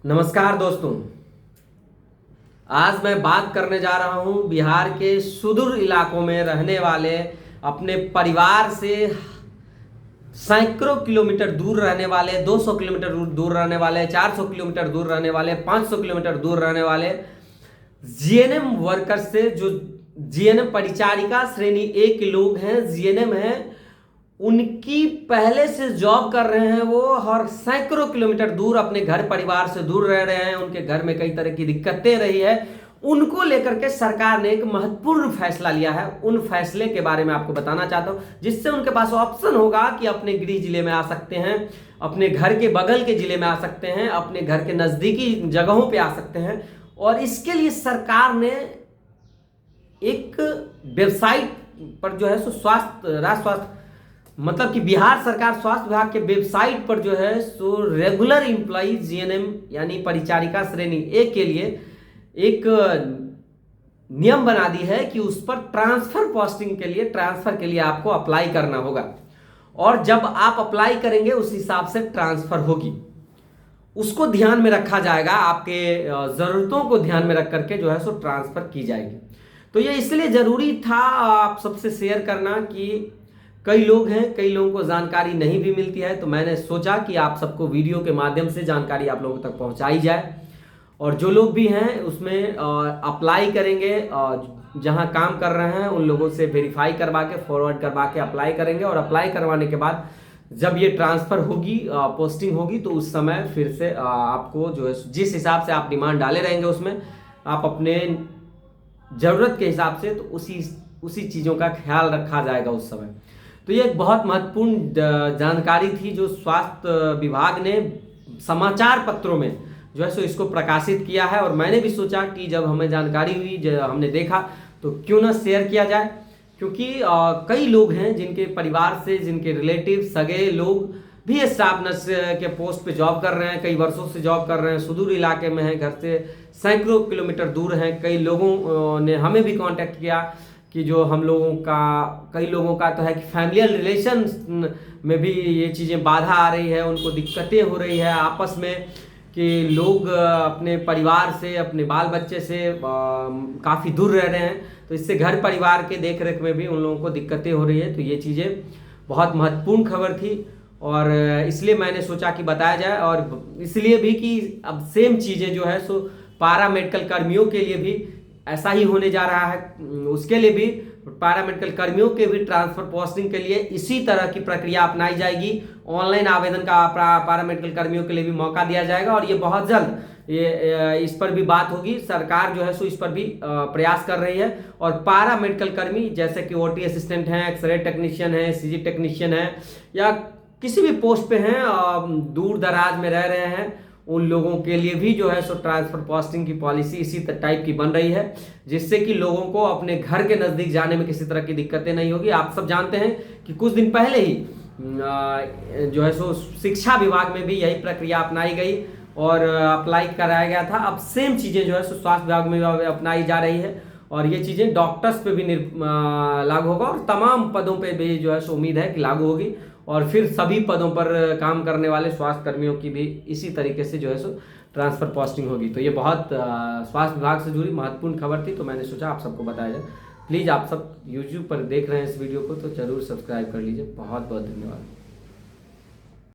नमस्कार दोस्तों। आज मैं बात करने जा रहा हूं बिहार के सुदूर इलाकों में रहने वाले, अपने परिवार से सैकड़ों किलोमीटर दूर रहने वाले, 200 किलोमीटर दूर रहने वाले, 400 किलोमीटर दूर रहने वाले, 500 किलोमीटर दूर रहने वाले जीएनएम वर्कर से, जो जीएनएम परिचारिका श्रेणी ए के लोग हैं, जीएनएम हैं, उनकी पहले से जॉब कर रहे हैं वो, और सैकड़ों किलोमीटर दूर अपने घर परिवार से दूर रह रहे हैं। उनके घर में कई तरह की दिक्कतें रही है, उनको लेकर के सरकार ने एक महत्वपूर्ण फैसला लिया है। उन फैसले के बारे में आपको बताना चाहता हूं, जिससे उनके पास ऑप्शन होगा कि अपने गृह जिले में आ सकते हैं, अपने घर के बगल के जिले में आ सकते हैं, अपने घर के नजदीकी जगहों पे आ सकते हैं। और इसके लिए सरकार ने एक वेबसाइट पर जो है सो स्वास्थ्य मतलब कि बिहार सरकार स्वास्थ्य विभाग के वेबसाइट पर जो है सो रेगुलर एम्प्लॉय जीएनएम यानी परिचारिका श्रेणी ए के लिए एक नियम बना दी है कि उस पर ट्रांसफर के लिए आपको अप्लाई करना होगा। और जब आप अप्लाई करेंगे उस हिसाब से ट्रांसफर होगी, उसको ध्यान में रखा जाएगा, आपके ज़रूरतों को ध्यान में रख करके जो है सो ट्रांसफर की जाएगी। तो ये इसलिए ज़रूरी था आप सबसे शेयर करना कि कई लोग हैं, कई लोगों को जानकारी नहीं भी मिलती है, तो मैंने सोचा कि आप सबको वीडियो के माध्यम से जानकारी आप लोगों तक पहुंचाई जाए। और जो लोग भी हैं उसमें अप्लाई करेंगे, जहां काम कर रहे हैं उन लोगों से वेरीफाई करवा के, फॉरवर्ड करवा के अप्लाई करेंगे। और अप्लाई करवाने के बाद जब ये ट्रांसफ़र होगी, पोस्टिंग होगी, तो उस समय फिर से आपको जो है जिस हिसाब से आप डिमांड डाले रहेंगे उसमें आप अपने ज़रूरत के हिसाब से तो उसी चीज़ों का ख्याल रखा जाएगा उस समय। तो ये एक बहुत महत्वपूर्ण जानकारी थी जो स्वास्थ्य विभाग ने समाचार पत्रों में जो है सो इसको प्रकाशित किया है। और मैंने भी सोचा कि जब हमें जानकारी हुई, जब हमने देखा, तो क्यों ना शेयर किया जाए, क्योंकि कई लोग हैं जिनके परिवार से, जिनके रिलेटिव सगे लोग भी स्टाफ नर्स के पोस्ट पे जॉब कर रहे हैं, कई वर्षों से जॉब कर रहे हैं, सुदूर इलाके में हैं, घर से सैकड़ों किलोमीटर दूर हैं। कई लोगों ने हमें भी कांटेक्ट किया कि जो कई लोगों का तो है कि फैमिलियल रिलेशन में भी ये चीज़ें बाधा आ रही है, उनको दिक्कतें हो रही है आपस में, कि लोग अपने परिवार से, अपने बाल बच्चे से काफ़ी दूर रह रहे हैं। तो इससे घर परिवार के देख रेख में भी उन लोगों को दिक्कतें हो रही है। तो ये चीज़ें बहुत महत्वपूर्ण खबर थी और इसलिए मैंने सोचा कि बताया जाए। और इसलिए भी कि अब सेम चीज़ें जो है सो पारा मेडिकल कर्मियों के लिए भी ऐसा ही होने जा रहा है। उसके लिए भी पारा मेडिकल कर्मियों के भी ट्रांसफर पोस्टिंग के लिए इसी तरह की प्रक्रिया अपनाई जाएगी। ऑनलाइन आवेदन का पारा मेडिकल कर्मियों के लिए भी मौका दिया जाएगा और ये बहुत जल्द इस पर भी बात होगी। सरकार जो है सो इस पर भी प्रयास कर रही है। और पारा मेडिकल कर्मी जैसे कि ओटी असिस्टेंट हैं, एक्सरे टेक्नीशियन हैं, सीजी टेक्नीशियन हैं, या किसी भी पोस्ट पे हैं, दूर दराज में रह रहे हैं, उन लोगों के लिए भी जो है सो ट्रांसफर पोस्टिंग की पॉलिसी इसी टाइप की बन रही है, जिससे कि लोगों को अपने घर के नज़दीक जाने में किसी तरह की दिक्कतें नहीं होगी। आप सब जानते हैं कि कुछ दिन पहले ही जो है सो शिक्षा विभाग में भी यही प्रक्रिया अपनाई गई और अप्लाई कराया गया था। अब सेम चीज़ें जो है सो स्वास्थ्य विभाग में अपनाई जा रही है और ये चीज़ें डॉक्टर्स पे भी लागू होगा और तमाम पदों पे भी जो है सो उम्मीद है कि लागू होगी। और फिर सभी पदों पर काम करने वाले स्वास्थ्य कर्मियों की भी इसी तरीके से जो है सो ट्रांसफ़र पोस्टिंग होगी। तो ये बहुत स्वास्थ्य विभाग से जुड़ी महत्वपूर्ण खबर थी, तो मैंने सोचा आप सबको बताया जाए। प्लीज़ आप सब यूट्यूब पर देख रहे हैं इस वीडियो को तो ज़रूर सब्सक्राइब कर लीजिए। बहुत बहुत धन्यवाद।